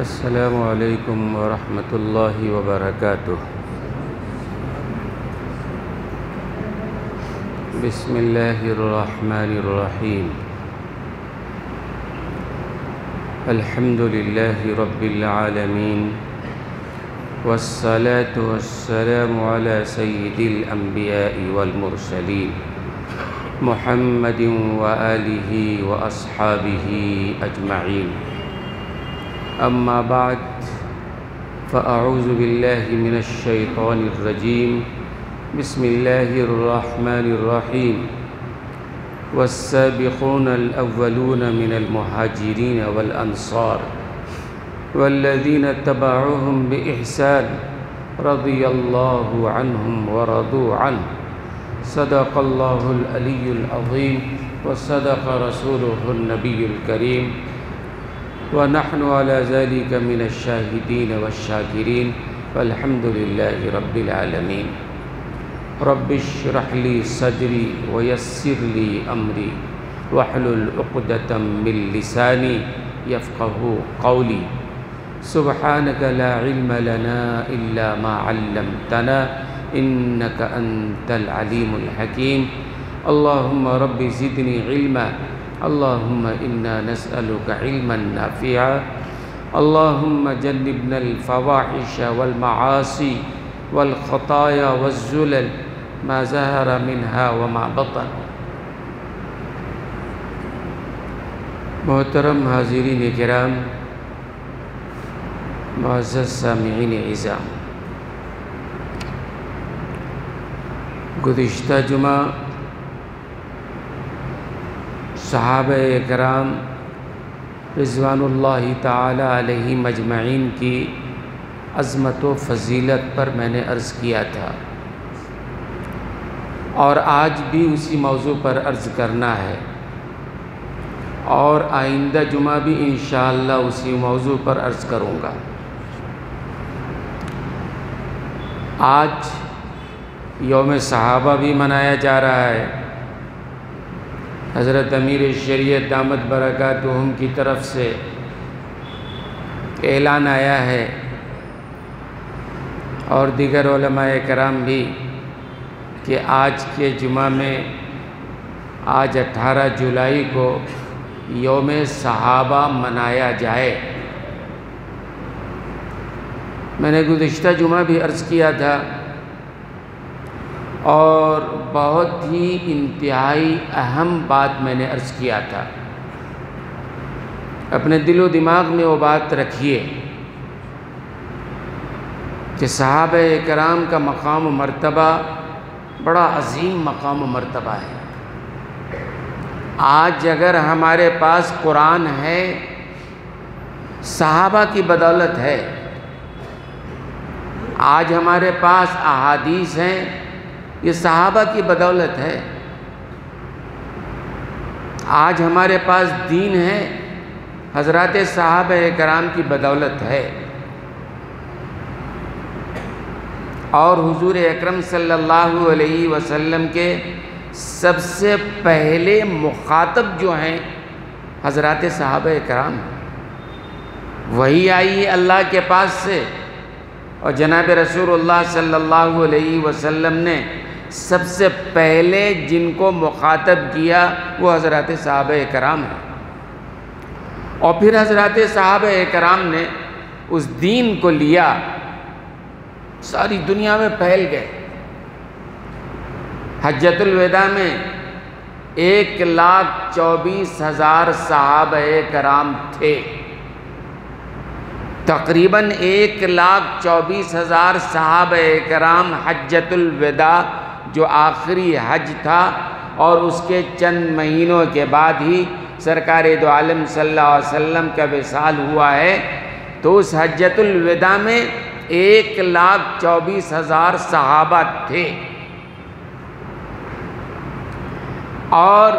السلام علیکم ورحمۃ اللہ وبرکاتہ۔ بسم اللہ الرحمن الرحیم۔ الحمد للہ رب العالمین والصلاة والسلام علی سید الانبیاء والمرسلین محمد وآلہ واصحابہ اجمعین۔ اما بعد فاعوذ باللہ من الشیطان الرجیم۔ بسم اللہ الرحمن الرحیم۔ والسابقون الاولون من المہاجرین والانصار والذین اتبعوهم بإحسان رضی اللہ عنہم ورضوا عنہ۔ صدق اللہ العلی العظیم وصدق رسولہ النبی الکریم ونحن على ذلك من الشاهدين والشاكرين والحمد لله رب العالمين۔ رب اشرح لي صدري ويسر لي أمري واحلل عقدة من لساني يفقهوا قولي۔ سبحانك لا علم لنا إلا ما علمتنا إنك أنت العليم الحكيم۔ اللهم رب زدني علما، اللهم إنا نسألك علما نافعا، اللهم جنبنا الفواحش والمعاصي والخطايا والزلل ما ظهر منها وما بطن۔ محترم حاضرین کرام، معزز سامعین اعزام، گزشتہ جمعہ صحابہ اکرام رضوان اللہ تعالی علیہ مجمعین کی عظمت و فضیلت پر میں نے عرض کیا تھا، اور آج بھی اسی موضوع پر عرض کرنا ہے، اور آئندہ جمعہ بھی انشاءاللہ اسی موضوع پر عرض کروں گا۔ آج یوم صحابہ بھی منایا جا رہا ہے۔ حضرت امیر شریعت دامت برکاتہم کی طرف سے اعلان آیا ہے، اور دیگر علماء کرام بھی، کہ آج کے جمعہ میں آج 18 جولائی کو یوم صحابہ منایا جائے۔ میں نے گزشتہ جمعہ بھی عرض کیا تھا، اور بہت ہی انتہائی اہم بات میں نے عرض کیا تھا۔ اپنے دل و دماغ میں وہ بات رکھیے کہ صحابہ کرام کا مقام و مرتبہ بڑا عظیم مقام و مرتبہ ہے۔ آج اگر ہمارے پاس قرآن ہے، صحابہ کی بدولت ہے۔ آج ہمارے پاس احادیث ہیں، یہ صحابہ کی بدولت ہے۔ آج ہمارے پاس دین ہے، حضرات صحابہ کرام کی بدولت ہے۔ اور حضور اکرم صلی اللہ علیہ وسلم کے سب سے پہلے مخاطب جو ہیں حضرات صحابہ کرام، وہی آئی اللہ کے پاس سے، اور جناب رسول اللہ صلی اللہ علیہ وسلم نے سب سے پہلے جن کو مخاطب کیا وہ حضرات صحابہ کرام ہیں، اور پھر حضرات صحابہ کرام نے اس دین کو لیا، ساری دنیا میں پھیل گئے۔ حجۃ الوداع میں 1,24,000 صحابہ کرام تھے۔ تقریباً 1,24,000 صحابہ کرام حجۃ الوداع جو آخری حج تھا، اور اس کے چند مہینوں کے بعد ہی سرکار دو عالم صلی اللہ علیہ وسلم کا وصال ہوا ہے، تو اس حجۃ الوداع میں 1,24,000 صحابہ تھے۔ اور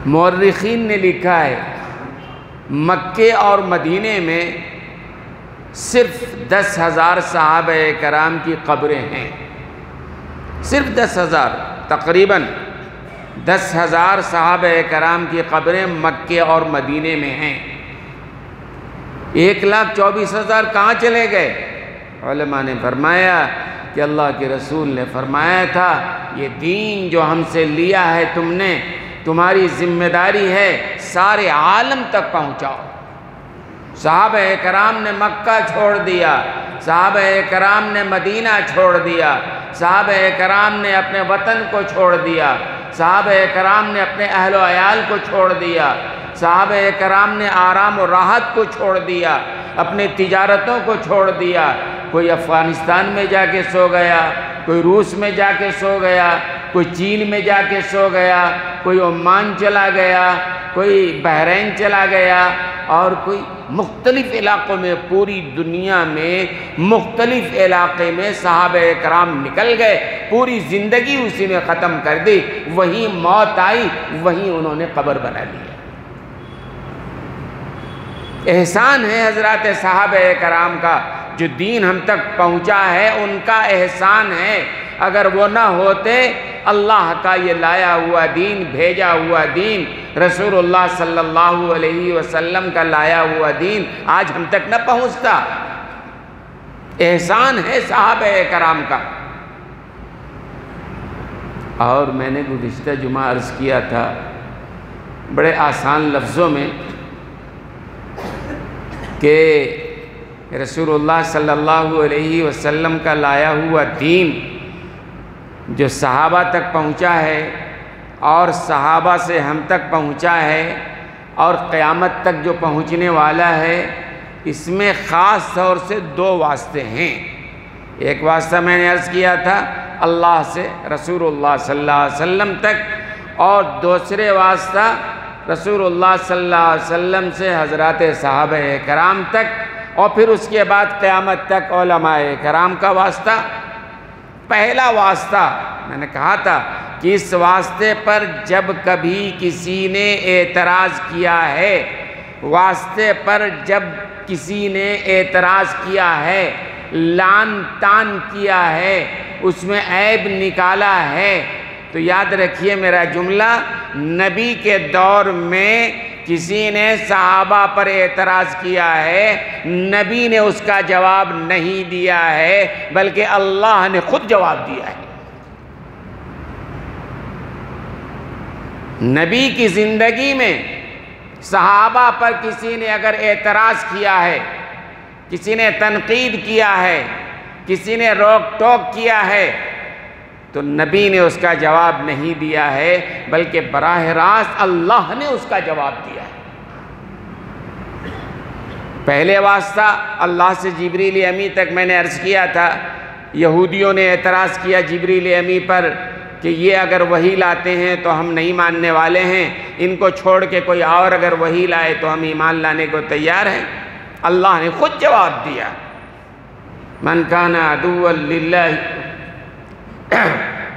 مورخین نے لکھا ہے مکے اور مدینے میں صرف 10,000 صحابہ کرام کی قبریں ہیں، صرف 10,000، تقریباً 10,000 صحابہ کرام کی قبریں مکے اور مدینے میں ہیں۔ 1,24,000 کہاں چلے گئے؟ علماء نے فرمایا کہ اللہ کے رسول نے فرمایا تھا یہ دین جو ہم سے لیا ہے تم نے، تمہاری ذمہ داری ہے سارے عالم تک پہنچاؤ۔ صحابہ کرام نے مکہ چھوڑ دیا، صحابہ کرام نے مدینہ چھوڑ دیا، صحابہ کرام نے اپنے وطن کو چھوڑ دیا، صحابہ کرام نے اپنے اہل و عیال کو چھوڑ دیا، صحابہ کرام نے آرام و راحت کو چھوڑ دیا، اپنے تجارتوں کو چھوڑ دیا۔ کوئی افغانستان میں جا کے سو گیا، کوئی روس میں جا کے سو گیا، کوئی چین میں جا کے سو گیا، کوئی عمان چلا گیا، کوئی بحرین چلا گیا، اور کوئی مختلف علاقوں میں، پوری دنیا میں مختلف علاقے میں صحابہ کرام نکل گئے، پوری زندگی اسی میں ختم کر دی، وہیں موت آئی، وہیں انہوں نے قبر بنا لی۔ احسان ہے حضرات صحابہ کرام کا، جو دین ہم تک پہنچا ہے ان کا احسان ہے۔ اگر وہ نہ ہوتے، اللہ کا یہ لایا ہوا دین، بھیجا ہوا دین، رسول اللہ صلی اللہ علیہ وسلم کا لایا ہوا دین آج ہم تک نہ پہنچتا۔ احسان ہے صحابہ کرام کا۔ اور میں نے گزشتہ جمعہ عرض کیا تھا بڑے آسان لفظوں میں کہ رسول اللہ صلی اللہ علیہ وسلم کا لایا ہوا دین جو صحابہ تک پہنچا ہے اور صحابہ سے ہم تک پہنچا ہے اور قیامت تک جو پہنچنے والا ہے، اس میں خاص طور سے 2 واسطے ہیں۔ ایک واسطہ میں نے عرض کیا تھا اللہ سے رسول اللہ صلی اللہ علیہ وسلم تک، اور دوسرے واسطہ رسول اللہ صلی اللہ علیہ وسلم سے حضرات صحابہ کرام تک، اور پھر اس کے بعد قیامت تک علماء کرام کا واسطہ۔ پہلا واسطہ میں نے کہا تھا کہ اس واسطے پر جب کبھی کسی نے اعتراض کیا ہے، واسطے پر جب کسی نے اعتراض کیا ہے، لعن طعن کیا ہے، اس میں عیب نکالا ہے، تو یاد رکھیے میرا جملہ، نبی کے دور میں کسی نے صحابہ پر اعتراض کیا ہے، نبی نے اس کا جواب نہیں دیا ہے بلکہ اللہ نے خود جواب دیا ہے۔ نبی کی زندگی میں صحابہ پر کسی نے اگر اعتراض کیا ہے، کسی نے تنقید کیا ہے، کسی نے روک ٹوک کیا ہے، تو نبی نے اس کا جواب نہیں دیا ہے بلکہ براہ راست اللہ نے اس کا جواب دیا ہے۔ پہلے واسطہ اللہ سے جبریل امی تک میں نے عرض کیا تھا، یہودیوں نے اعتراض کیا جبریل امی پر کہ یہ اگر وحی لاتے ہیں تو ہم نہیں ماننے والے ہیں، ان کو چھوڑ کے کوئی اور اگر وحی لائے تو ہم ایمان لانے کو تیار ہیں۔ اللہ نے خود جواب دیا، من کان عدوا للہ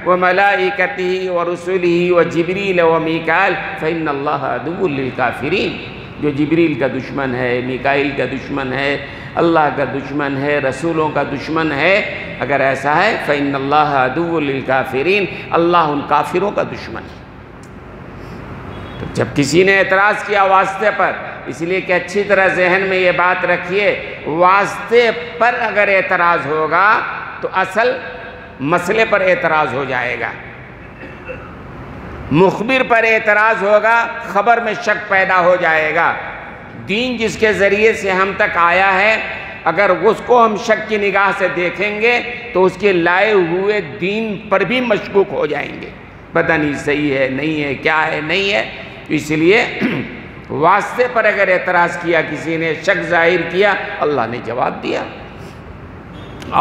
وملائکتہ ورسلہ وجبریل ومیکائیل فإن اللہ عدو للکافرین۔ جو جبریل کا دشمن ہے، میکائیل کا دشمن ہے، اللہ کا دشمن ہے، رسولوں کا دشمن ہے، اگر ایسا ہے فإن اللہ عدو للکافرین، اللہ ان کافروں کا دشمن ہے۔ تو جب کسی نے اعتراض کیا واسطے پر، اس لیے کہ اچھی طرح ذہن میں یہ بات رکھیے، واسطے پر اگر اعتراض ہوگا تو اصل مسئلے پر اعتراض ہو جائے گا، مخبر پر اعتراض ہوگا، خبر میں شک پیدا ہو جائے گا۔ دین جس کے ذریعے سے ہم تک آیا ہے، اگر اس کو ہم شک کی نگاہ سے دیکھیں گے تو اس کے لائے ہوئے دین پر بھی مشکوک ہو جائیں گے، پتہ نہیں صحیح ہے نہیں ہے، کیا ہے نہیں ہے۔ اس لیے واسطے پر اگر اعتراض کیا کسی نے، شک ظاہر کیا، اللہ نے جواب دیا۔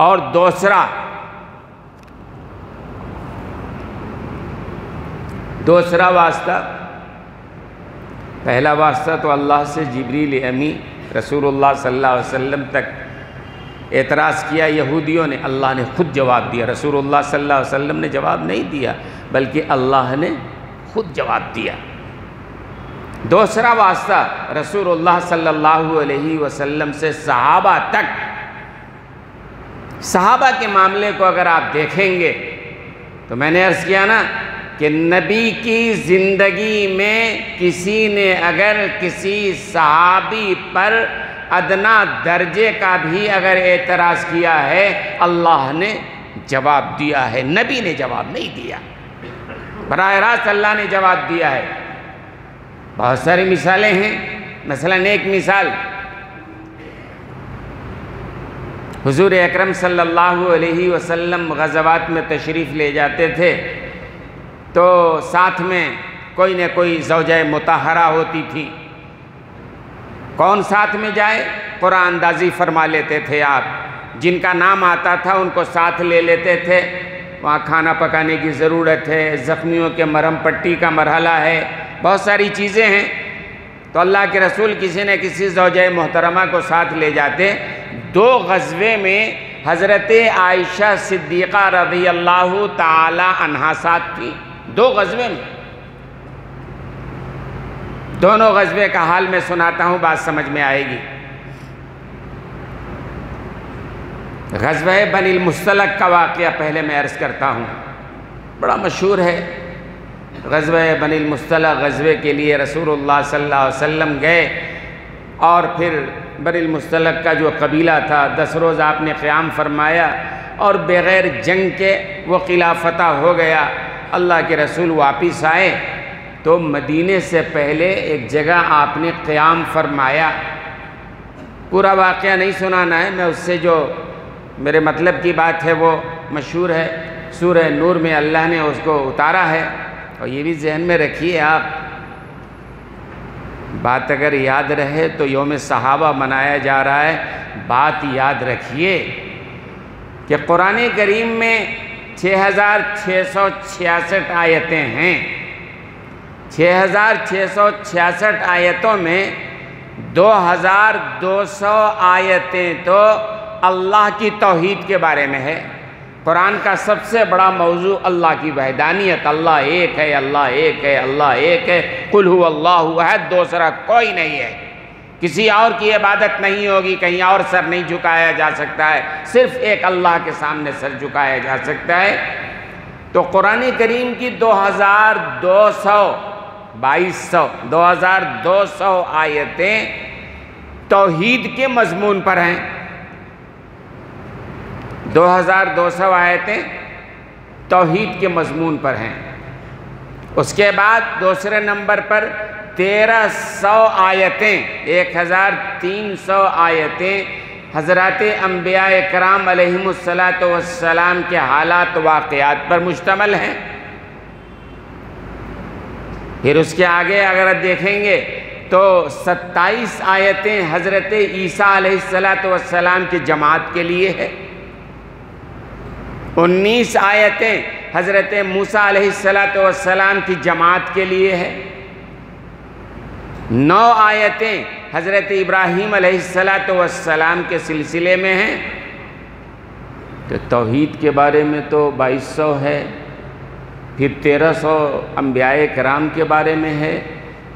اور دوسرا واسطہ، پہلا واسطہ تو اللہ سے جبریل امی رسول اللہ صلی اللہ علیہ وسلم تک اعتراض کیا یہودیوں نے، اللہ نے خود جواب دیا، رسول اللہ صلی اللہ علیہ وسلم نے جواب نہیں دیا بلکہ اللہ نے خود جواب دیا۔ دوسرا واسطہ رسول اللہ صلی اللہ علیہ وسلم سے صحابہ تک۔ صحابہ کے معاملے کو اگر آپ دیکھیں گے تو میں نے عرض کیا نا کہ نبی کی زندگی میں کسی نے اگر کسی صحابی پر ادنا درجے کا بھی اگر اعتراض کیا ہے اللہ نے جواب دیا ہے، نبی نے جواب نہیں دیا، براہ راست اللہ نے جواب دیا ہے۔ بہت ساری مثالیں ہیں، مثلا ایک مثال حضور اکرم صلی اللہ علیہ وسلم غزوات میں تشریف لے جاتے تھے تو ساتھ میں کوئی نہ کوئی زوجہ مطہرہ ہوتی تھی۔ کون ساتھ میں جائے قرآن اندازی فرما لیتے تھے آپ، جن کا نام آتا تھا ان کو ساتھ لے لیتے تھے۔ وہاں کھانا پکانے کی ضرورت ہے، زخمیوں کے مرہم پٹی کا مرحلہ ہے، بہت ساری چیزیں ہیں، تو اللہ کے رسول کسی نہ کسی زوجہ محترمہ کو ساتھ لے جاتے۔ 2 غزوے میں حضرت عائشہ صدیقہ رضی اللہ تعالی عنہا ساتھ تھی، 2 غزوے میں۔ دونوں غزوے کا حال میں سناتا ہوں، بات سمجھ میں آئے گی۔ غزوہ بنی المصطلق کا واقعہ پہلے میں عرض کرتا ہوں، بڑا مشہور ہے۔ غزوہ بنی المصطلق غزوے کے لیے رسول اللہ صلی اللہ علیہ وسلم گئے، اور پھر بنی المصطلق کا جو قبیلہ تھا 10 روز آپ نے قیام فرمایا، اور بغیر جنگ کے وہ قلعہ فتح ہو گیا۔ اللہ کے رسول واپس آئے تو مدینے سے پہلے ایک جگہ آپ نے قیام فرمایا۔ پورا واقعہ نہیں سنانا ہے، میں اس سے جو میرے مطلب کی بات ہے وہ مشہور ہے، سورہ نور میں اللہ نے اس کو اتارا ہے۔ اور یہ بھی ذہن میں رکھیے آپ، بات اگر یاد رہے تو یوم صحابہ منایا جا رہا ہے، بات یاد رکھیے کہ قرآن کریم میں 6666 آیتیں ہیں۔ 6666 آیتوں میں 2200 آیتیں تو اللہ کی توحید کے بارے میں ہے۔ قرآن کا سب سے بڑا موضوع اللہ کی وحدانیت، اللہ ایک ہے، اللہ ایک ہے، اللہ ایک ہے، قل هو اللہ احد، دوسرا کوئی نہیں ہے، کسی اور کی عبادت نہیں ہوگی، کہیں اور سر نہیں جھکایا جا سکتا ہے، صرف ایک اللہ کے سامنے سر جھکایا جا سکتا ہے۔ تو قرآن کریم کی 2200 آیتیں توحید کے مضمون پر ہیں۔ 2200 آیتیں توحید کے مضمون پر ہیں۔ اس کے بعد دوسرے نمبر پر 1300 آیتیں، 1300 آیتیں حضرات انبیاء کرام علیہم السلام کے حالات واقعات پر مشتمل ہیں۔ پھر اس کے آگے اگر دیکھیں گے تو 27 آیتیں حضرت عیسیٰ علیہ السلام کی جماعت کے لیے ہے۔ 19 آیتیں حضرت موسیٰ علیہ السلام کی جماعت کے لیے ہے۔ 9 آیتیں حضرت ابراہیم علیہ السلام کے سلسلے میں ہیں۔ تو توحید کے بارے میں تو 2200 ہے، پھر 1300 انبیاء کرام کے بارے میں ہے،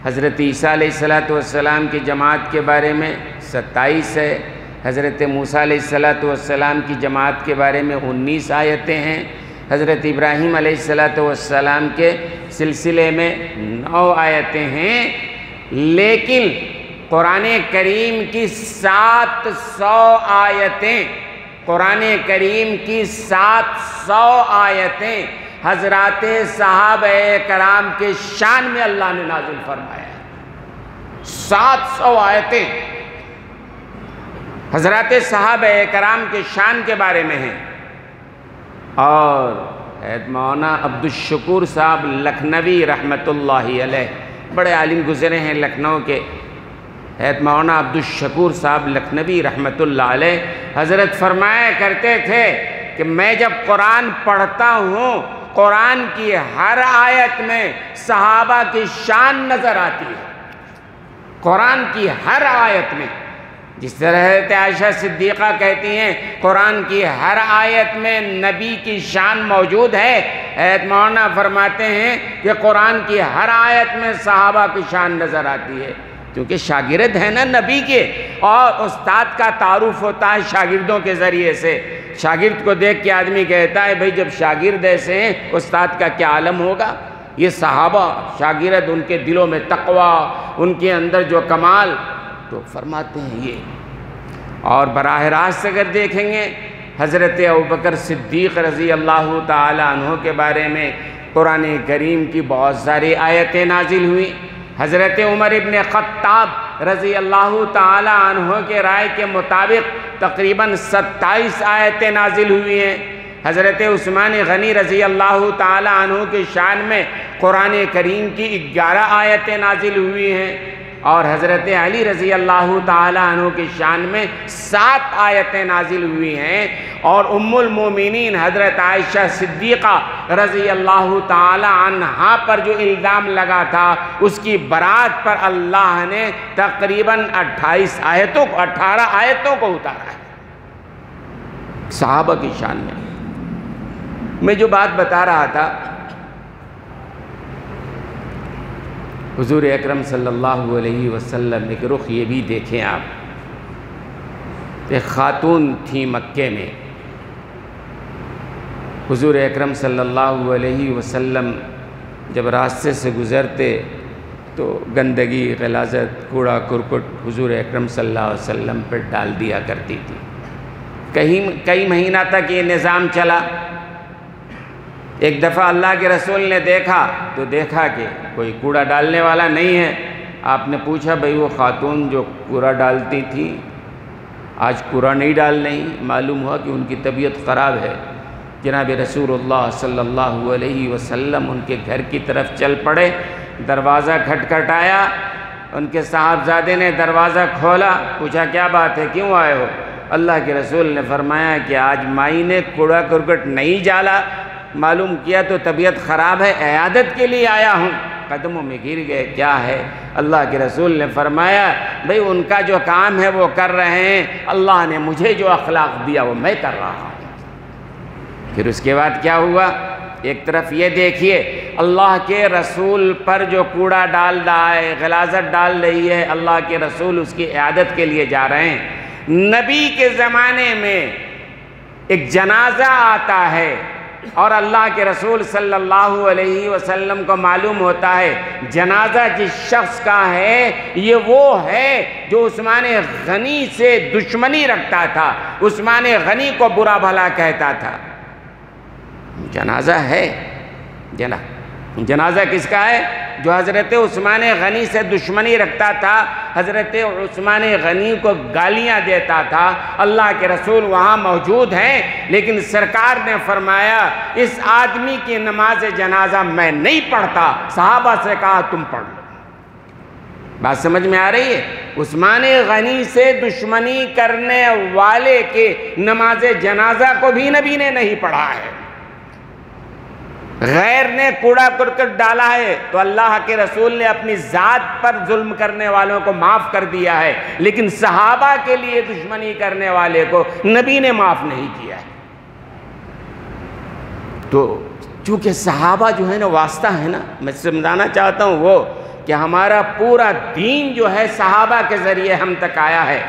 حضرت عیسیٰ علیہ السلام کی جماعت کے بارے میں 27 ہے، حضرت موسیٰ علیہ السلام کی جماعت کے بارے میں 19 آیتیں ہیں، حضرت ابراہیم علیہ السلام کے سلسلے میں 9 آیتیں ہیں۔ لیکن قرآن کریم کی 700 آیتیں، قرآن کریم کی 700 آیتیں حضرات صحابہ کرام کے شان میں اللہ نے نازل فرمایا ہے۔ 700 آیتیں حضرات صحابہ کرام کے شان کے بارے میں ہیں۔ اور مولانا عبدالشکور صاحب لکھنوی رحمۃ اللہ علیہ، بڑے عالم گزرے ہیں لکھنؤ کے، مولانا عبدالشکور صاحب لکھنوی رحمۃ اللہ علیہ حضرت فرمایا کرتے تھے کہ میں جب قرآن پڑھتا ہوں، قرآن کی ہر آیت میں صحابہ کی شان نظر آتی ہے، قرآن کی ہر آیت میں۔ جس طرح حضرت عائشہ صدیقہ کہتی ہیں قرآن کی ہر آیت میں نبی کی شان موجود ہے، حضرت مولانا فرماتے ہیں کہ قرآن کی ہر آیت میں صحابہ کی شان نظر آتی ہے، کیونکہ شاگرد ہیں نا نبی کے، اور استاد کا تعارف ہوتا ہے شاگردوں کے ذریعے سے۔ شاگرد کو دیکھ کے آدمی کہتا ہے بھئی جب شاگرد ایسے ہیں استاد کا کیا عالم ہوگا۔ یہ صحابہ شاگرد، ان کے دلوں میں تقوی، ان کے اندر جو کمال، تو فرماتے ہیں یہ۔ اور براہ راست اگر دیکھیں گے حضرت ابوبکر صدیق رضی اللہ تعالی عنہ کے بارے میں قرآن کریم کی بہت ساری آیتیں نازل ہوئیں۔ حضرت عمر ابن خطاب رضی اللہ تعالی عنہ کے رائے کے مطابق تقریباً 27 آیتیں نازل ہوئی ہیں۔ حضرت عثمان غنی رضی اللہ تعالی عنہ کے شان میں قرآن کریم کی 11 آیتیں نازل ہوئی ہیں، اور حضرت علی رضی اللہ تعالی عنہ کے شان میں 7 آیتیں نازل ہوئی ہیں، اور ام المومنین حضرت عائشہ صدیقہ رضی اللہ تعالی عنہا پر جو الزام لگا تھا اس کی برات پر اللہ نے تقریباً 18 آیتوں کو اتارا ہے صحابہ کی شان میں۔ میں جو بات بتا رہا تھا، حضور اکرم صلی اللہ علیہ وسلم ایک رخ یہ بھی دیکھیں آپ، ایک خاتون تھی مکے میں، حضور اکرم صلی اللہ علیہ وسلم جب راستے سے گزرتے تو گندگی، غلاظت، کوڑا کرکٹ حضور اکرم صلی اللہ علیہ وسلم پر ڈال دیا کرتی تھی۔ کئی مہینہ تک یہ نظام چلا۔ ایک دفعہ اللہ کے رسول نے دیکھا تو دیکھا کہ کوئی کوڑا ڈالنے والا نہیں ہے۔ آپ نے پوچھا بھئی وہ خاتون جو کوڑا ڈالتی تھی آج کوڑا نہیں ڈال رہی؟ معلوم ہوا کہ ان کی طبیعت خراب ہے۔ جناب رسول اللہ صلی اللہ علیہ وسلم ان کے گھر کی طرف چل پڑے، دروازہ کھٹکھٹایا، ان کے صاحبزادے نے دروازہ کھولا، پوچھا کیا بات ہے، کیوں آئے ہو؟ اللہ کے رسول نے فرمایا کہ آج مائی نے کوڑا کرکٹ نہیں ڈالا، معلوم کیا تو طبیعت خراب ہے، عیادت کے لیے آیا ہوں۔ قدموں میں گر گئے، کیا ہے؟ اللہ کے رسول نے فرمایا بھئی ان کا جو کام ہے وہ کر رہے ہیں، اللہ نے مجھے جو اخلاق دیا وہ میں کر رہا ہوں۔ پھر اس کے بعد کیا ہوا؟ ایک طرف یہ دیکھیے اللہ کے رسول پر جو کوڑا ڈال رہا ہے، غلاظت ڈال رہی ہے، اللہ کے رسول اس کی عیادت کے لیے جا رہے ہیں۔ نبی کے زمانے میں ایک جنازہ آتا ہے اور اللہ کے رسول صلی اللہ علیہ وسلم کو معلوم ہوتا ہے جنازہ جس شخص کا ہے یہ وہ ہے جو عثمان غنی سے دشمنی رکھتا تھا، عثمان غنی کو برا بھلا کہتا تھا۔ جنازہ ہے، جنازہ کس کا ہے؟ جو حضرت عثمان غنی سے دشمنی رکھتا تھا، حضرت عثمان غنی کو گالیاں دیتا تھا۔ اللہ کے رسول وہاں موجود ہیں، لیکن سرکار نے فرمایا اس آدمی کی نماز جنازہ میں نہیں پڑھتا، صحابہ سے کہا تم پڑھ لو۔ بات سمجھ میں آ رہی ہے؟ عثمان غنی سے دشمنی کرنے والے کے نماز جنازہ کو بھی نبی نے نہیں پڑھا ہے۔ غیر نے کوڑا کرکٹ ڈالا ہے تو اللہ کے رسول نے اپنی ذات پر ظلم کرنے والوں کو معاف کر دیا ہے، لیکن صحابہ کے لیے دشمنی کرنے والے کو نبی نے معاف نہیں کیا ہے۔ تو چونکہ صحابہ جو ہے نا واسطہ ہے نا، میں سمجھانا چاہتا ہوں وہ کہ ہمارا پورا دین جو ہے صحابہ کے ذریعے ہم تک آیا ہے۔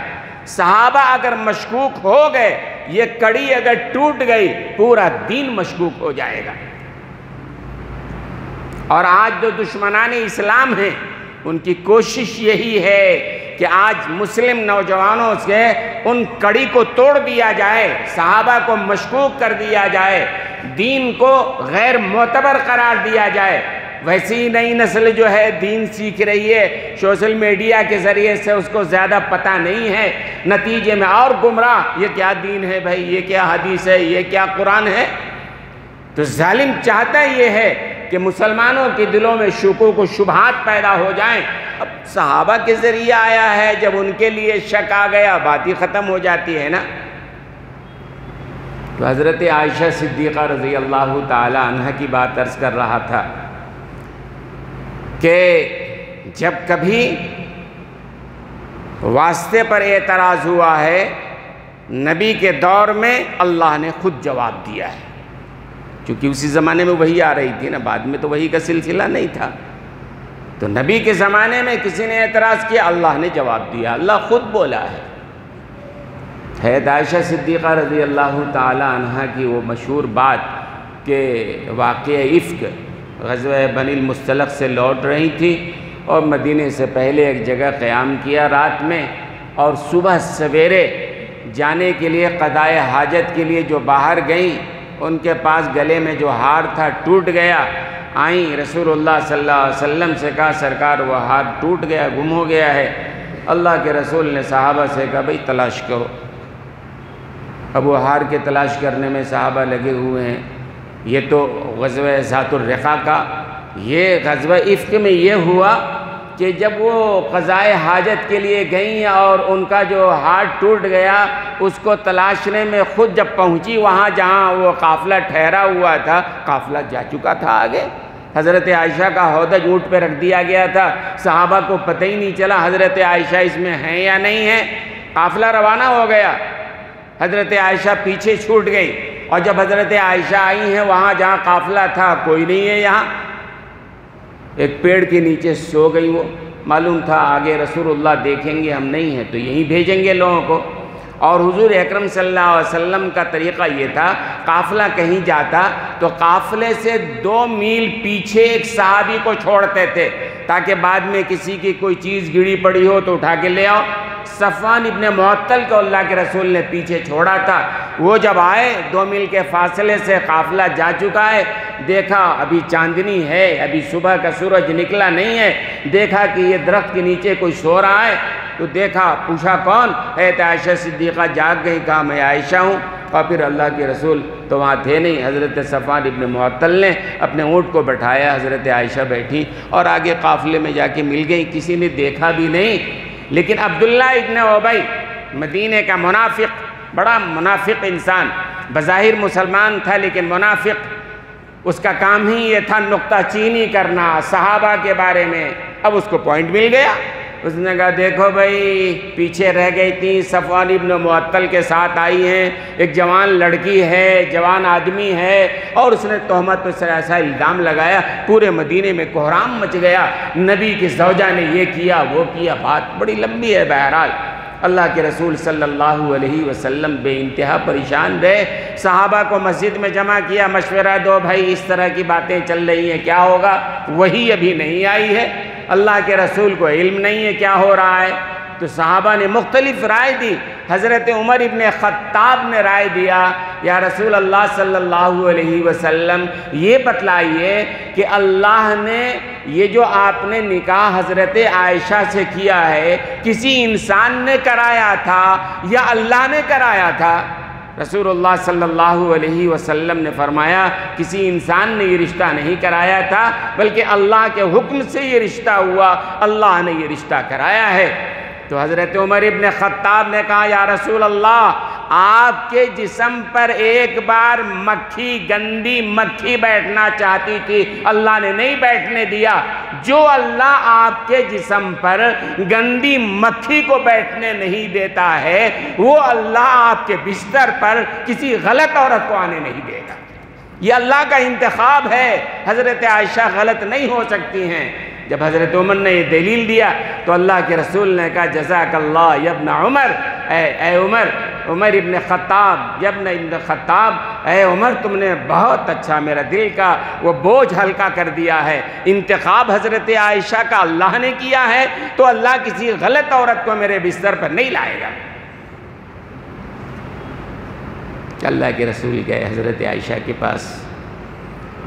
صحابہ اگر مشکوک ہو گئے، یہ کڑی اگر ٹوٹ گئی، پورا دین مشکوک ہو جائے گا۔ اور آج جو دشمنان اسلام ہیں ان کی کوشش یہی ہے کہ آج مسلم نوجوانوں سے ان کڑی کو توڑ دیا جائے، صحابہ کو مشکوک کر دیا جائے، دین کو غیر معتبر قرار دیا جائے۔ ویسی نئی نسل جو ہے دین سیکھ رہی ہے، سوشل میڈیا کے ذریعے سے اس کو زیادہ پتہ نہیں ہے، نتیجے میں اور گمراہ، یہ کیا دین ہے بھائی، یہ کیا حدیث ہے، یہ کیا قرآن ہے۔ تو ظالم چاہتا یہ ہے کہ مسلمانوں کے دلوں میں شکوک و شبہات پیدا ہو جائیں۔ اب صحابہ کے ذریعے آیا ہے، جب ان کے لیے شک آ گیا بات ہی ختم ہو جاتی ہے نا۔ تو حضرت عائشہ صدیقہ رضی اللہ تعالی عنہ کی بات عرض کر رہا تھا کہ جب کبھی واسطے پر اعتراض ہوا ہے نبی کے دور میں اللہ نے خود جواب دیا ہے، کیونکہ اسی زمانے میں وحی آ رہی تھی نا، بعد میں تو وحی کا سلسلہ نہیں تھا۔ تو نبی کے زمانے میں کسی نے اعتراض کیا، اللہ نے جواب دیا، اللہ خود بولا ہے۔ حضرت عائشہ صدیقہ رضی اللہ تعالی عنہ کی وہ مشہور بات کہ واقعہ افک غزوہ بنی المصطلق سے لوٹ رہی تھی اور مدینے سے پہلے ایک جگہ قیام کیا رات میں، اور صبح سویرے جانے کے لیے قضائے حاجت کے لیے جو باہر گئیں، ان کے پاس گلے میں جو ہار تھا ٹوٹ گیا۔ آئیں رسول اللہ صلی اللہ علیہ وسلم سے کہا سرکار وہ ہار ٹوٹ گیا، گم ہو گیا ہے۔ اللہ کے رسول نے صحابہ سے کہا بھئی تلاش کرو۔ اب وہ ہار کے تلاش کرنے میں صحابہ لگے ہوئے ہیں۔ یہ تو غزوہ ذات الرقاع کا، یہ غزوہ افک میں یہ ہوا کہ جب وہ قضائے حاجت کے لیے گئیں اور ان کا جو ہاتھ ٹوٹ گیا، اس کو تلاشنے میں خود جب پہنچی وہاں جہاں وہ قافلہ ٹھہرا ہوا تھا، قافلہ جا چکا تھا آگے۔ حضرت عائشہ کا ہودج اونٹ پہ رکھ دیا گیا تھا، صحابہ کو پتہ ہی نہیں چلا حضرت عائشہ اس میں ہیں یا نہیں ہیں۔ قافلہ روانہ ہو گیا، حضرت عائشہ پیچھے چھوٹ گئی، اور جب حضرت عائشہ آئی ہیں وہاں جہاں قافلہ تھا کوئی نہیں ہے یہاں، ایک پیڑ کے نیچے سو گئی۔ وہ معلوم تھا آگے رسول اللہ دیکھیں گے ہم نہیں ہیں تو یہیں بھیجیں گے لوگوں کو۔ اور حضور اکرم صلی اللہ علیہ وسلم کا طریقہ یہ تھا، قافلہ کہیں جاتا تو قافلے سے 2 میل پیچھے ایک صحابی کو چھوڑتے تھے تاکہ بعد میں کسی کی کوئی چیز گڑی پڑی ہو تو اٹھا کے لے آؤ۔ صفوان ابن معطل کو اللہ کے رسول نے پیچھے چھوڑا تھا۔ وہ جب آئے 2 میل کے فاصلے سے قافلہ جا چکا ہے، دیکھا ابھی چاندنی ہے، ابھی صبح کا سورج نکلا نہیں ہے، دیکھا کہ یہ درخت کے نیچے کوئی سو رہا ہے، تو دیکھا، پوچھا کون؟ حضرت عائشہ صدیقہ جاگ گئی، کہا میں عائشہ ہوں۔ اور پھر اللہ کے رسول تو وہاں تھے نہیں، حضرت صفوان ابن معطل نے اپنے اونٹ کو بٹھایا، حضرت عائشہ بیٹھی اور آگے قافلے میں جا کے مل گئی، کسی نے دیکھا بھی نہیں۔ لیکن عبداللہ ابن ابی مدینے کا منافق، بڑا منافق انسان، بظاہر مسلمان تھا لیکن منافق، اس کا کام ہی یہ تھا نکتہ چینی کرنا صحابہ کے بارے میں۔ اب اس کو پوائنٹ مل گیا، اس نے کہا دیکھو بھائی پیچھے رہ گئی تھی، صفوان ابن معطل کے ساتھ آئی ہیں، ایک جوان لڑکی ہے، جوان آدمی ہے، اور اس نے تہمت پر ایسا الزام لگایا، پورے مدینے میں کوہرام مچ گیا، نبی کی زوجہ نے یہ کیا وہ کیا، بات بڑی لمبی ہے۔ بہرحال اللہ کے رسول صلی اللہ علیہ وسلم بے انتہا پریشان رہے، صحابہ کو مسجد میں جمع کیا، مشورہ دو بھائی اس طرح کی باتیں چل رہی ہیں، کیا ہوگا؟ وہی ابھی نہیں آئی ہے، اللہ کے رسول کو علم نہیں ہے کیا ہو رہا ہے۔ تو صحابہ نے مختلف رائے دی۔ حضرت عمر ابن خطاب نے رائے دیا، یا رسول اللہ صلی اللہ علیہ وسلم یہ بتلائیے کہ اللہ نے یہ جو آپ نے نکاح حضرت عائشہ سے کیا ہے، کسی انسان نے کرایا تھا یا اللہ نے کرایا تھا؟ رسول اللہ صلی اللہ علیہ وسلم نے فرمایا کسی انسان نے یہ رشتہ نہیں کرایا تھا، بلکہ اللہ کے حکم سے یہ رشتہ ہوا، اللہ نے یہ رشتہ کرایا ہے۔ تو حضرت عمر ابن خطاب نے کہا یا رسول اللہ، آپ کے جسم پر ایک بار مکھی، گندی مکھی بیٹھنا چاہتی تھی، اللہ نے نہیں بیٹھنے دیا۔ جو اللہ آپ کے جسم پر گندی مکھی کو بیٹھنے نہیں دیتا ہے، وہ اللہ آپ کے بستر پر کسی غلط عورت کو آنے نہیں دے گا۔ یہ اللہ کا انتخاب ہے، حضرت عائشہ غلط نہیں ہو سکتی ہیں۔ جب حضرت عمر نے یہ دلیل دیا تو اللہ کے رسول نے کہا جزاک اللہ یا ابن عمر، اے عمر، عمر ابن خطاب، یا ابن خطاب، اے عمر تم نے بہت اچھا میرا دل کا وہ بوجھ ہلکا کر دیا ہے۔ انتخاب حضرت عائشہ کا اللہ نے کیا ہے تو اللہ کسی غلط عورت کو میرے بستر پر نہیں لائے گا۔ اللہ کے رسول گئے حضرت عائشہ کے پاس،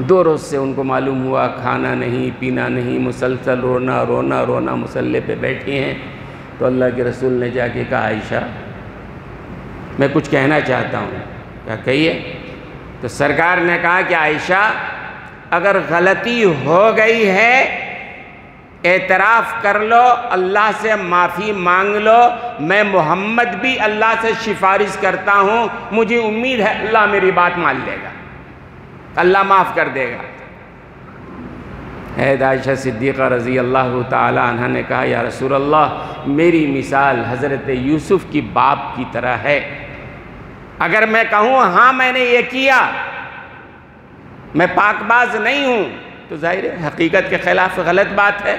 2 روز سے ان کو معلوم ہوا کھانا نہیں پینا نہیں، مسلسل رونا رونا رونا، مصلی پہ بیٹھی ہیں۔ تو اللہ کے رسول نے جا کے کہا عائشہ میں کچھ کہنا چاہتا ہوں، کیا کہیے؟ تو سرکار نے کہا کہ عائشہ اگر غلطی ہو گئی ہے اعتراف کر لو، اللہ سے معافی مانگ لو، میں محمد بھی اللہ سے سفارش کرتا ہوں، مجھے امید ہے اللہ میری بات مان لے گا، اللہ معاف کر دے گا۔ حضرت عائشہ صدیقہ رضی اللہ تعالی عنہ نے کہا یا رسول اللہ میری مثال حضرت یوسف کی باپ کی طرح ہے، اگر میں کہوں ہاں میں نے یہ کیا، میں پاک باز نہیں ہوں، تو ظاہر ہے حقیقت کے خلاف غلط بات ہے،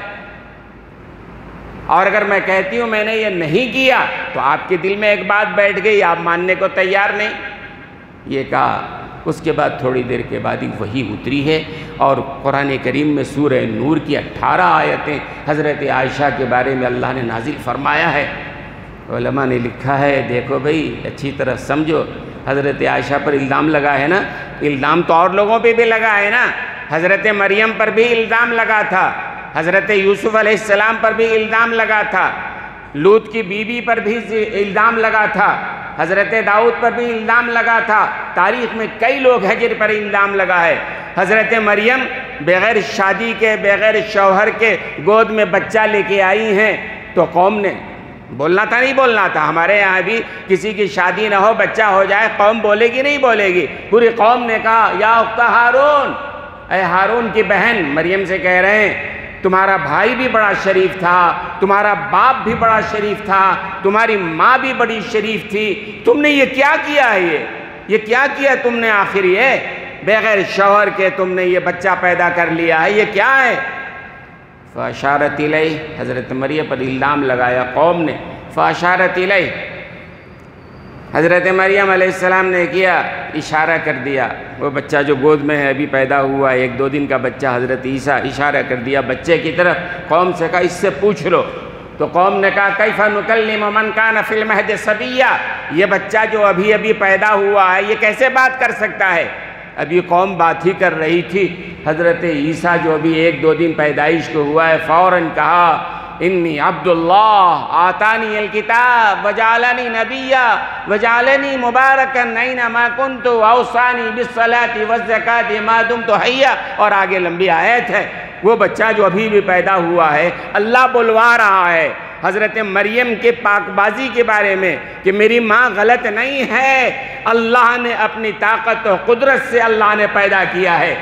اور اگر میں کہتی ہوں میں نے یہ نہیں کیا تو آپ کے دل میں ایک بات بیٹھ گئی، آپ ماننے کو تیار نہیں۔ یہ کہا اس کے بعد تھوڑی دیر کے بعد ہی وحی اتری ہے، اور قرآن کریم میں سورہ نور کی 18 آیتیں حضرت عائشہ کے بارے میں اللہ نے نازل فرمایا ہے۔ علماء نے لکھا ہے، دیکھو بھئی اچھی طرح سمجھو، حضرت عائشہ پر الزام لگا ہے نا، الزام تو اور لوگوں پہ بھی لگا ہے نا، حضرت مریم پر بھی الزام لگا تھا، حضرت یوسف علیہ السلام پر بھی الزام لگا تھا، لوط کی بیوی پر بھی الزام لگا تھا، حضرت داؤد پر بھی الزام لگا تھا، تاریخ میں کئی لوگ ہیں جن پر الزام لگا ہے۔ حضرت مریم بغیر شادی کے، بغیر شوہر کے گود میں بچہ لے کے آئی ہیں، تو قوم نے بولنا تھا نہیں بولنا تھا؟ ہمارے یہاں بھی کسی کی شادی نہ ہو، بچہ ہو جائے، قوم بولے گی نہیں بولے گی؟ پوری قوم نے کہا یا اخت ہارون، اے ہارون کی بہن، مریم سے کہہ رہے ہیں تمہارا بھائی بھی بڑا شریف تھا، تمہارا باپ بھی بڑا شریف تھا، تمہاری ماں بھی بڑی شریف تھی، تم نے یہ کیا کیا ہے؟ یہ کیا کیا تم نے آخر؟ یہ بغیر شوہر کے تم نے یہ بچہ پیدا کر لیا ہے، یہ کیا ہے؟ فاشارت الیہ، حضرت مریم پر الزام لگایا قوم نے، فاشارت الیہ، حضرت مریم علیہ السلام نے کیا، اشارہ کر دیا، وہ بچہ جو گود میں ہے ابھی پیدا ہوا ہے، 1-2 دن کا بچہ حضرت عیسیٰ، اشارہ کر دیا بچے کی طرف، قوم سے کہا اس سے پوچھ لو، تو قوم نے کہا کیف نکلم من کان فی المہد صبیا، یہ بچہ جو ابھی ابھی پیدا ہوا ہے یہ کیسے بات کر سکتا ہے؟ اب یہ قوم بات ہی کر رہی تھی، حضرت عیسیٰ جو ابھی 1-2 دن پیدائش کو ہوا ہے فوراً کہا انی عبداللہ آتانی الکتاب وجعلنی نبیا وجعلنی مبارکا اینما کنت واوصانی بالصلاۃ والزکاۃ ما دمت حیا، اور آگے لمبی آیت ہے۔ وہ بچہ جو ابھی بھی پیدا ہوا ہے اللہ بلوا رہا ہے حضرت مریم کے پاک بازی کے بارے میں کہ میری ماں غلط نہیں ہے، اللہ نے اپنی طاقت و قدرت سے اللہ نے پیدا کیا ہے۔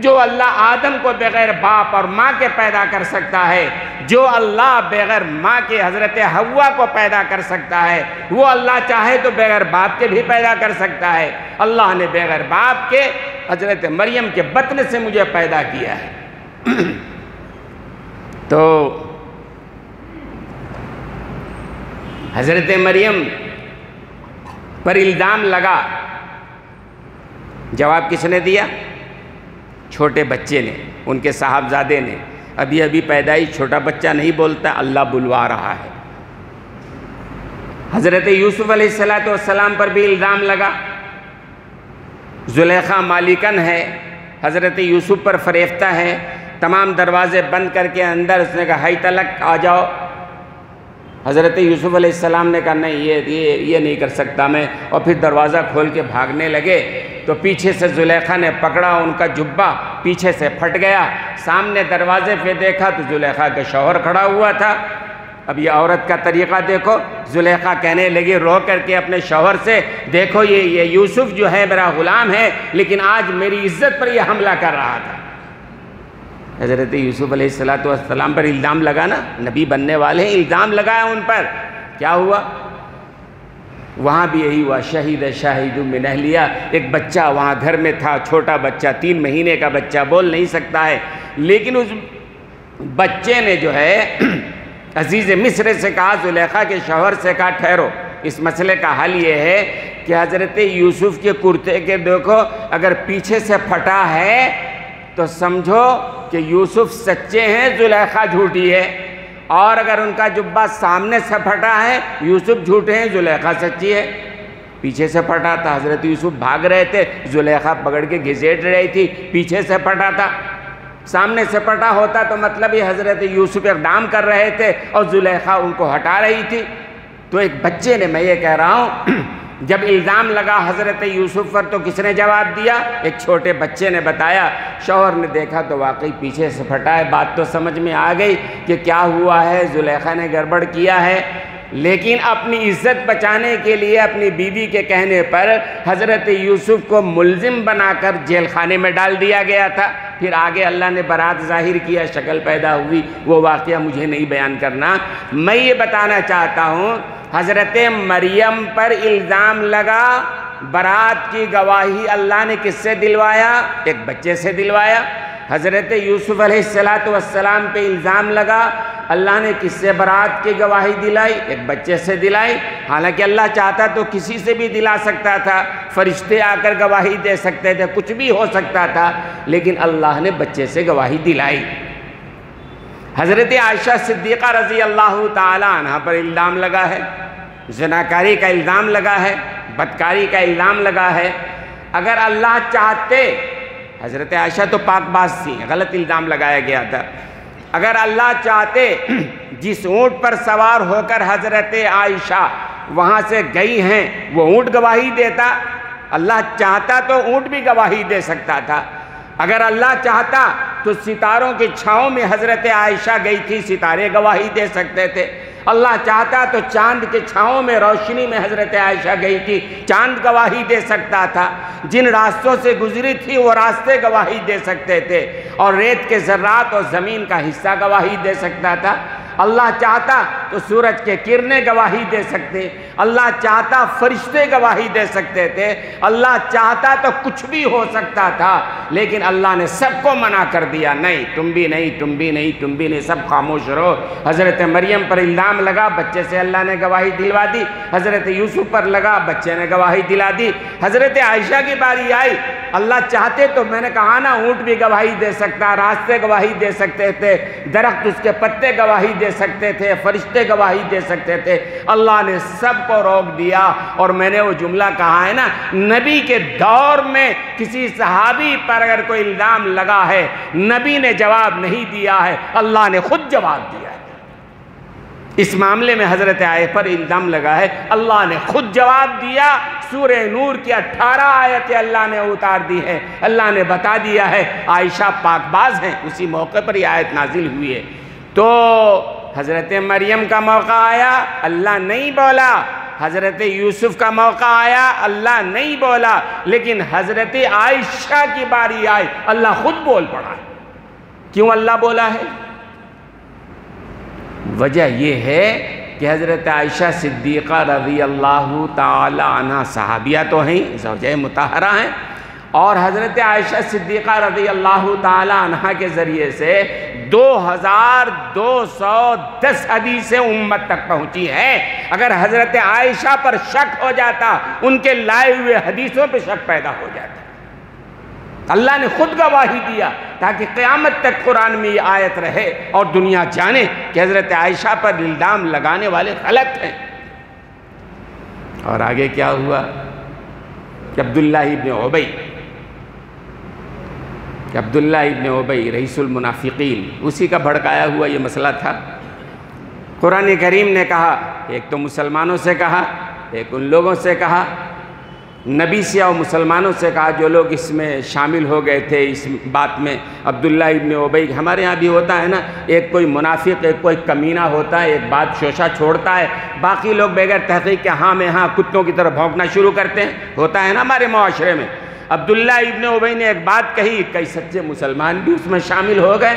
جو اللہ آدم کو بغیر باپ اور ماں کے پیدا کر سکتا ہے، جو اللہ بغیر ماں کے حضرت حوا کو پیدا کر سکتا ہے، وہ اللہ چاہے تو بغیر باپ کے بھی پیدا کر سکتا ہے۔ اللہ نے بغیر باپ کے حضرت مریم کے بطن سے مجھے پیدا کیا ہے۔ تو حضرت مریم پر الزام لگا، جواب کس نے دیا؟ چھوٹے بچے نے، ان کے صاحبزادے نے، ابھی ابھی پیدائش، چھوٹا بچہ نہیں بولتا، اللہ بلوا رہا ہے۔ حضرت یوسف علیہ السلام پر بھی الزام لگا، زلیخا مالکن ہے، حضرت یوسف پر فریفتہ ہے، تمام دروازے بند کر کے اندر اس نے کہا ہائی تلک آ جاؤ۔ حضرت یوسف علیہ السلام نے کہا نہیں یہ نہیں کر سکتا میں، اور پھر دروازہ کھول کے بھاگنے لگے تو پیچھے سے زلیخا نے پکڑا، ان کا جبہ پیچھے سے پھٹ گیا، سامنے دروازے پہ دیکھا تو زلیخا کا شوہر کھڑا ہوا تھا۔ اب یہ عورت کا طریقہ دیکھو، زلیخا کہنے لگی رو کر کے اپنے شوہر سے، دیکھو یہ یوسف جو ہے میرا غلام ہے، لیکن آج میری عزت پر یہ حملہ کر رہا تھا۔ حضرت یوسف علیہ السلام پر الزام لگا نا، نبی بننے والے ہیں، الزام لگایا ان پر، کیا ہوا؟ وہاں بھی یہی ہوا، شہید شاہد من اہلیہ، ایک بچہ وہاں گھر میں تھا، چھوٹا بچہ، 3 مہینے کا بچہ، بول نہیں سکتا ہے، لیکن اس بچے نے جو ہے عزیز مصر سے کہا، زلیخا کے شوہر سے کہا ٹھہرو، اس مسئلے کا حل یہ ہے کہ حضرت یوسف کے کرتے کے دیکھو اگر پیچھے سے پھٹا ہے تو سمجھو کہ یوسف سچے ہیں، زلیخا جھوٹی ہے، اور اگر ان کا جبہ سامنے سے پھٹا ہے یوسف جھوٹے ہیں، زلیخا سچی ہے۔ پیچھے سے پھٹا تھا، حضرت یوسف بھاگ رہے تھے، زلیخا پکڑ کے گھسیٹ رہی تھی، پیچھے سے پھٹا تھا۔ سامنے سے پھٹا ہوتا تو مطلب یہ حضرت یوسف اقدام کر رہے تھے اور زلیخا ان کو ہٹا رہی تھی۔ تو ایک بچے نے، میں یہ کہہ رہا ہوں، جب الزام لگا حضرت یوسف پر تو کس نے جواب دیا؟ ایک چھوٹے بچے نے بتایا، شوہر نے دیکھا تو واقعی پیچھے سے پھٹا ہے، بات تو سمجھ میں آ گئی کہ کیا ہوا ہے، زلیخا نے گڑبڑ کیا ہے، لیکن اپنی عزت بچانے کے لیے اپنی بیوی کے کہنے پر حضرت یوسف کو ملزم بنا کر جیل خانے میں ڈال دیا گیا تھا۔ پھر آگے اللہ نے برات ظاہر کیا، شکل پیدا ہوئی، وہ واقعہ مجھے نہیں بیان کرنا۔ میں یہ بتانا چاہتا ہوں حضرت مریم پر الزام لگا، برات کی گواہی اللہ نے کس سے دلوایا؟ ایک بچے سے دلوایا۔ حضرت یوسف علیہ السلام پہ الزام لگا، اللہ نے کس سے برات کی گواہی دلائی؟ ایک بچے سے دلائی۔ حالانکہ اللہ چاہتا تو کسی سے بھی دلا سکتا تھا، فرشتے آ کر گواہی دے سکتے تھے، کچھ بھی ہو سکتا تھا، لیکن اللہ نے بچے سے گواہی دلائی۔ حضرت عائشہ صدیقہ رضی اللہ تعالی عنہ پر الزام لگا ہے، زناکاری کا الزام لگا ہے، بدکاری کا الزام لگا ہے۔ اگر اللہ چاہتے، حضرت عائشہ تو پاک باز تھی، غلط الزام لگایا گیا تھا، اگر اللہ چاہتے جس اونٹ پر سوار ہو کر حضرت عائشہ وہاں سے گئی ہیں وہ اونٹ گواہی دیتا، اللہ چاہتا تو اونٹ بھی گواہی دے سکتا تھا۔ اگر اللہ چاہتا تو ستاروں کی چھاؤں میں حضرت عائشہ گئی تھی، ستارے گواہی دے سکتے تھے۔ اللہ چاہتا تو چاند کے چھاؤں میں روشنی میں حضرت عائشہ گئی تھی، چاند گواہی دے سکتا تھا۔ جن راستوں سے گزری تھی وہ راستے گواہی دے سکتے تھے، اور ریت کے ذرات اور زمین کا حصہ گواہی دے سکتا تھا۔ اللہ چاہتا تو سورج کے کرنیں گواہی دے سکتے، اللہ چاہتا فرشتے گواہی دے سکتے تھے، اللہ چاہتا تو کچھ بھی ہو سکتا تھا، لیکن اللہ نے سب کو منع کر دیا، نہیں تم بھی نہیں، تم بھی نہیں، تم بھی نہیں، سب خاموش رہو۔ حضرت مریم پر الزام لگا، بچے سے اللہ نے گواہی دلوا دی۔ حضرت یوسف پر لگا، بچے نے گواہی دلا دی۔ حضرت عائشہ کی باری آئی، اللہ چاہتے تو میں نے کہا نا اونٹ بھی گواہی دے سکتا، راستے گواہی دے سکتے تھے، درخت اس کے پتے گواہی دے سکتے تھے، فرشتے گواہی دے سکتے تھے، اللہ نے سب کو روک دیا۔ اور میں نے وہ جملہ کہا ہے نا، نبی کے دور میں کسی صحابی پر اگر کوئی الزام لگا ہے، نبی نے جواب نہیں دیا ہے، اللہ نے خود جواب دیا ہے۔ اس معاملے میں حضرت عائشہ پر الزام لگا ہے، اللہ نے خود جواب دیا۔ سورہ نور کی 18 آیتیں اللہ نے اتار دی ہے، اللہ نے بتا دیا ہے عائشہ پاک باز ہیں، اسی موقع پر یہ آیت نازل ہوئی ہے۔ تو حضرت مریم کا موقع آیا، اللہ نہیں بولا، حضرت یوسف کا موقع آیا، اللہ نہیں بولا، لیکن حضرت عائشہ کی باری آئی، اللہ خود بول پڑا۔ کیوں اللہ بولا ہے؟ وجہ یہ ہے کہ حضرت عائشہ صدیقہ رضی اللہ تعالی عنہ صحابیہ تو ہیں، زوجہ مطہرہ ہیں، اور حضرت عائشہ صدیقہ رضی اللہ تعالی عنہ کے ذریعے سے 2210 حدیثیں امت تک پہنچی ہیں۔ اگر حضرت عائشہ پر شک ہو جاتا، ان کے لائے ہوئے حدیثوں پہ شک پیدا ہو جاتا۔ اللہ نے خود گواہی دیا تاکہ قیامت تک قرآن میں یہ آیت رہے اور دنیا جانے کہ حضرت عائشہ پر الزام لگانے والے غلط ہیں۔ اور آگے کیا ہوا کہ عبداللہ ابن عبی رئیس المنافقین، اسی کا بھڑکایا ہوا یہ مسئلہ تھا۔ قرآن کریم نے کہا، ایک تو مسلمانوں سے کہا، ایک ان لوگوں سے کہا، نبی سے اور مسلمانوں سے کہا جو لوگ اس میں شامل ہو گئے تھے اس بات میں۔ عبداللہ ابن عبی، ہمارے ہاں بھی ہوتا ہے نا، ایک کوئی منافق، ایک کوئی کمینہ ہوتا ہے، ایک بات شوشہ چھوڑتا ہے، باقی لوگ بغیر تحقیق کے ہاں میں ہاں کتوں کی طرح بھونکنا شروع کرتے ہیں، ہوتا ہے نا ہمارے معاشرے میں۔ عبداللہ ابن عبی نے ایک بات کہی، کئی سچے مسلمان بھی اس میں شامل ہو گئے۔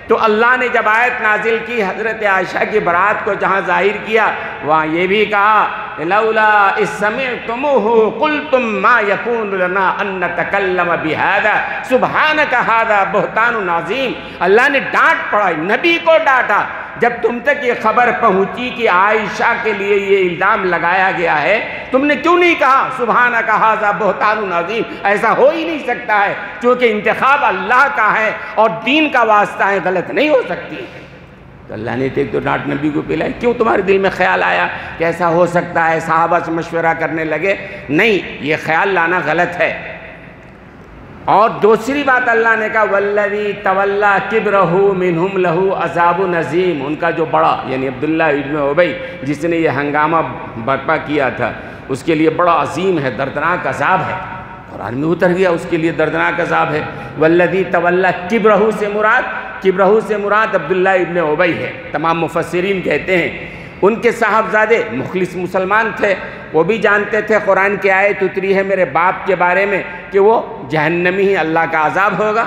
تو اللہ نے جب آیت نازل کی حضرت عائشہ کی برات کو جہاں ظاہر کیا، وہاں یہ بھی کہا لولا اذ سمعتموه قلتم ما يكون لنا ان نتكلم بهذا سبحانك هذا بہتان عظیم۔ اللہ نے ڈانٹ پڑھائی، نبی کو ڈانٹا، جب تم تک یہ خبر پہنچی کہ عائشہ کے لیے یہ الزام لگایا گیا ہے، تم نے کیوں نہیں کہا سبحانک ھذا بہتان عظیم؟ ایسا ہو ہی نہیں سکتا ہے، چونکہ انتخاب اللہ کا ہے اور دین کا واسطہ ہے، غلط نہیں ہو سکتی۔ تو اللہ نے ایک تو ڈانٹ نبی کو پلائی، کیوں تمہارے دل میں خیال آیا کہ ایسا ہو سکتا ہے؟ صحابہ سے مشورہ کرنے لگے، نہیں، یہ خیال لانا غلط ہے۔ اور دوسری بات اللہ نے کہا والذی تولی کبرہ منہم لہ عذاب عظیم، ان کا جو بڑا یعنی عبداللہ ابن عبی جس نے یہ ہنگامہ برپا کیا تھا، اس کے لیے بڑا عظیم ہے، دردناک عذاب ہے۔ قرآن میں اتر گیا اس کے لیے دردناک عذاب ہے۔ والذی تولی کبرہ سے مراد عبداللہ ابن عبی ہے، تمام مفسرین کہتے ہیں۔ ان کے صاحبزادے مخلص مسلمان تھے، وہ بھی جانتے تھے قرآن کی آیت اتری ہے میرے باپ کے بارے میں کہ وہ جہنمی ہی، اللہ کا عذاب ہوگا۔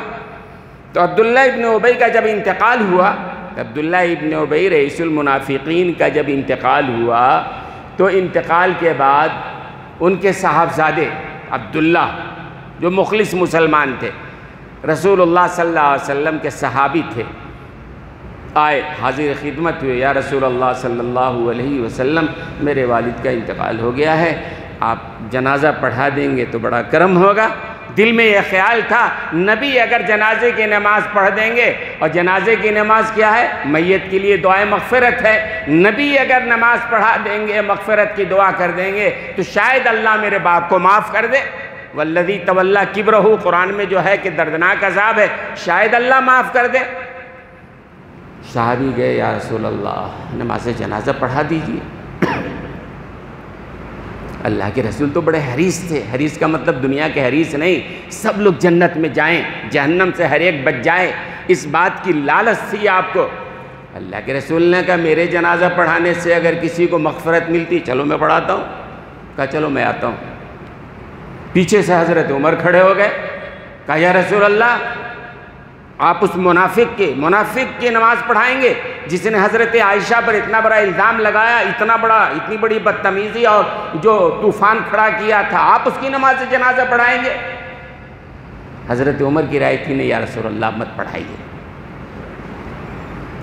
تو عبداللہ ابن عبی کا جب انتقال ہوا، عبداللہ ابن عبی رئیس المنافقین کا جب انتقال ہوا، تو انتقال کے بعد ان کے صاحبزادے عبداللہ جو مخلص مسلمان تھے، رسول اللہ صلی اللہ علیہ وسلم کے صحابی تھے، آئے حاضر خدمت ہوئے، یا رسول اللہ صلی اللہ علیہ وسلم میرے والد کا انتقال ہو گیا ہے، آپ جنازہ پڑھا دیں گے تو بڑا کرم ہوگا۔ دل میں یہ خیال تھا نبی اگر جنازے کی نماز پڑھ دیں گے، اور جنازے کی نماز کیا ہے؟ میت کے لیے دعائے مغفرت ہے، نبی اگر نماز پڑھا دیں گے، مغفرت کی دعا کر دیں گے تو شاید اللہ میرے باپ کو معاف کر دے۔ والذی تولی کبرہ قرآن میں جو ہے کہ دردناک عذاب ہے، شاید اللہ معاف کر دے۔ صحابی گئے، یا رسول اللہ نماز جنازہ پڑھا دیجئے۔ اللہ کے رسول تو بڑے حریص تھے، حریص کا مطلب دنیا کے حریص نہیں، سب لوگ جنت میں جائیں، جہنم سے ہر ایک بچ جائے، اس بات کی لالچ تھی آپ کو۔ اللہ کے رسول نے کہا میرے جنازہ پڑھانے سے اگر کسی کو مغفرت ملتی چلو میں پڑھاتا ہوں۔ کہا چلو میں آتا ہوں۔ پیچھے سے حضرت عمر کھڑے ہو گئے، کہا یا رسول اللہ آپ اس منافق کی نماز پڑھائیں گے جس نے حضرت عائشہ پر اتنا بڑا الزام لگایا، اتنی بڑی بدتمیزی اور جو طوفان کھڑا کیا تھا، آپ اس کی نماز جنازہ پڑھائیں گے؟ حضرت عمر کی رائے تھی نہیں یا رسول اللہ مت پڑھائیے۔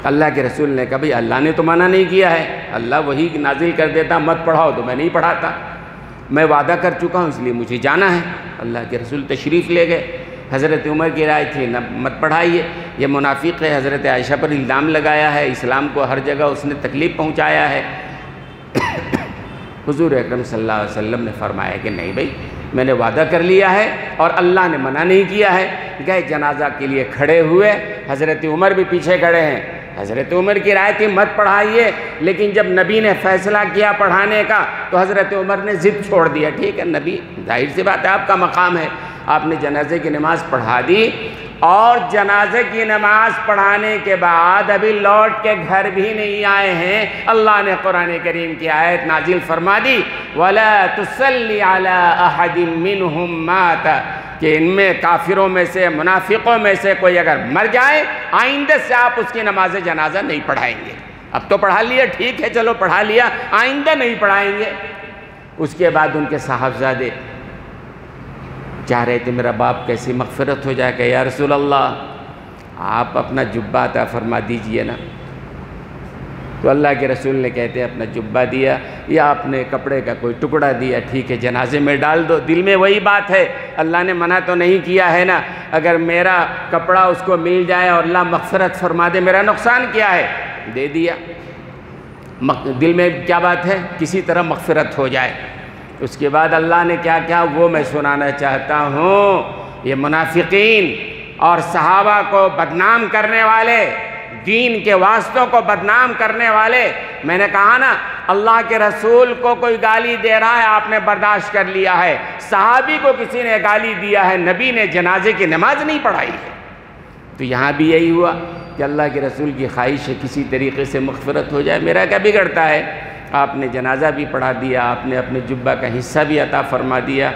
اللہ کے رسول نے کہا بھئی اللہ نے تو منع نہیں کیا ہے، اللہ وہی نازل کر دیتا مت پڑھاؤ تو میں نہیں پڑھاتا، میں وعدہ کر چکا ہوں اس لیے مجھے جانا ہے۔ اللہ کے رسول تشریف لے گئے، حضرت عمر کی رائے تھی مت پڑھائیے، یہ منافق ہے، حضرت عائشہ پر الزام لگایا ہے، اسلام کو ہر جگہ اس نے تکلیف پہنچایا ہے۔ حضور اکرم صلی اللہ علیہ وسلم نے فرمایا کہ نہیں بھائی میں نے وعدہ کر لیا ہے اور اللہ نے منع نہیں کیا ہے۔ گئے جنازہ کے لیے کھڑے ہوئے، حضرت عمر بھی پیچھے کھڑے ہیں۔ حضرت عمر کی رائے تھی مت پڑھائیے، لیکن جب نبی نے فیصلہ کیا پڑھانے کا تو حضرت عمر نے ضد چھوڑ دیا، ٹھیک ہے نبی ظاہر سی بات ہے آپ کا مقام ہے، آپ نے جنازے کی نماز پڑھا دی، اور جنازے کی نماز پڑھانے کے بعد ابھی لوٹ کے گھر بھی نہیں آئے ہیں، اللہ نے قرآن کریم کی آیت نازل فرما دی وَلَا تُصَلِّ عَلَىٰ أَحَدٍ مِّنْهُمْ مَاتَ، کہ ان میں کافروں میں سے منافقوں میں سے کوئی اگر مر جائے آئندہ سے آپ اس کی نماز جنازہ نہیں پڑھائیں گے۔ اب تو پڑھا لیا، ٹھیک ہے چلو پڑھا لیا، آئندہ نہیں پڑھائیں گے۔ اس کے بعد ان کے صاحبزادے چاہ رہے تھے میرا باپ کیسی مغفرت ہو جائے، کہ یا رسول اللہ آپ اپنا جبہ عطا فرما دیجئے نا۔ تو اللہ کے رسول نے کہتے ہیں اپنا جبہ دیا یا اپنے کپڑے کا کوئی ٹکڑا دیا، ٹھیک ہے جنازے میں ڈال دو۔ دل میں وہی بات ہے، اللہ نے منع تو نہیں کیا ہے نا، اگر میرا کپڑا اس کو مل جائے اور اللہ مغفرت فرما دے میرا نقصان کیا ہے، دے دیا۔ دل میں کیا بات ہے، کسی طرح مغفرت ہو جائے۔ اس کے بعد اللہ نے کیا کیا وہ میں سنانا چاہتا ہوں۔ یہ منافقین اور صحابہ کو بدنام کرنے والے، دین کے واسطوں کو بدنام کرنے والے، میں نے کہا نا اللہ کے رسول کو کوئی گالی دے رہا ہے آپ نے برداشت کر لیا ہے، صحابی کو کسی نے گالی دیا ہے، نبی نے جنازے کی نماز نہیں پڑھائی ہے۔ تو یہاں بھی یہی ہوا کہ اللہ کے رسول کی خواہش ہے کسی طریقے سے مغفرت ہو جائے، میرا کیا بگڑتا ہے، آپ نے جنازہ بھی پڑھا دیا، آپ نے اپنے جبہ کا حصہ بھی عطا فرما دیا۔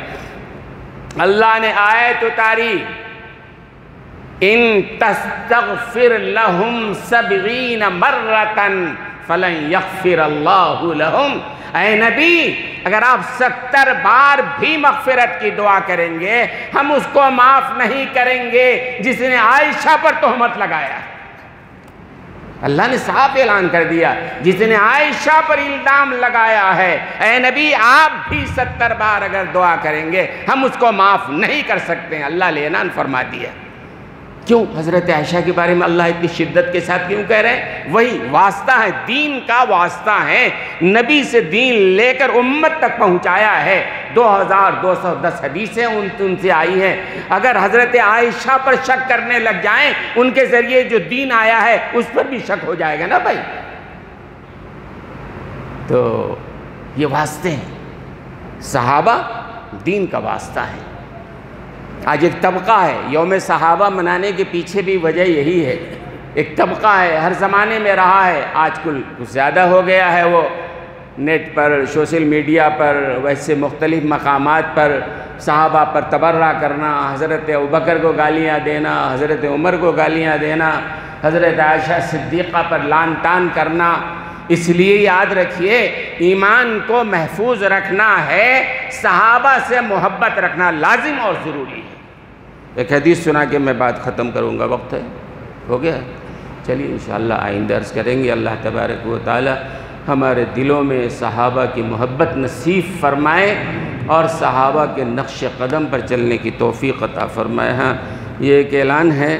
اللہ نے آیت اتاری ان تستغفر لهم 70 مرة فلن یغفر اللہ لهم، اے نبی اگر آپ 70 بار بھی مغفرت کی دعا کریں گے ہم اس کو معاف نہیں کریں گے جس نے عائشہ پر تہمت لگایا۔ اللہ نے صاف اعلان کر دیا جس نے عائشہ پر الزام لگایا ہے، اے نبی آپ بھی 70 بار اگر دعا کریں گے ہم اس کو معاف نہیں کر سکتے ہیں، اللہ نے اعلان فرما دیا۔ کیوں حضرت عائشہ کے بارے میں اللہ اتنی شدت کے ساتھ کیوں کہہ رہے ہیں؟ وہی واسطہ ہے، دین کا واسطہ ہے، نبی سے دین لے کر امت تک پہنچایا ہے۔ 2210 حدیثیں ان سے آئی ہیں، اگر حضرت عائشہ پر شک کرنے لگ جائیں ان کے ذریعے جو دین آیا ہے اس پر بھی شک ہو جائے گا نا بھائی۔ تو یہ واسطے ہیں، صحابہ دین کا واسطہ ہے۔ آج ایک طبقہ ہے، یوم صحابہ منانے کے پیچھے بھی وجہ یہی ہے، ایک طبقہ ہے ہر زمانے میں رہا ہے، آج کل کچھ زیادہ ہو گیا ہے، وہ نیٹ پر سوشل میڈیا پر ویسے مختلف مقامات پر صحابہ پر تبرہ کرنا، حضرت ابوبکر کو گالیاں دینا، حضرت عمر کو گالیاں دینا، حضرت عائشہ صدیقہ پر لعن طعن کرنا۔ اس لیے یاد رکھیے ایمان کو محفوظ رکھنا ہے، صحابہ سے محبت رکھنا لازم اور ضروری ہے۔ ایک حدیث سنا کے میں بات ختم کروں گا، وقت ہے ہو گیا۔ چلیے انشاءاللہ آئندہ عرض کریں گے۔ اللہ تبارک و تعالی ہمارے دلوں میں صحابہ کی محبت نصیب فرمائے اور صحابہ کے نقش قدم پر چلنے کی توفیق عطا فرمائے۔ ہاں یہ ایک اعلان ہے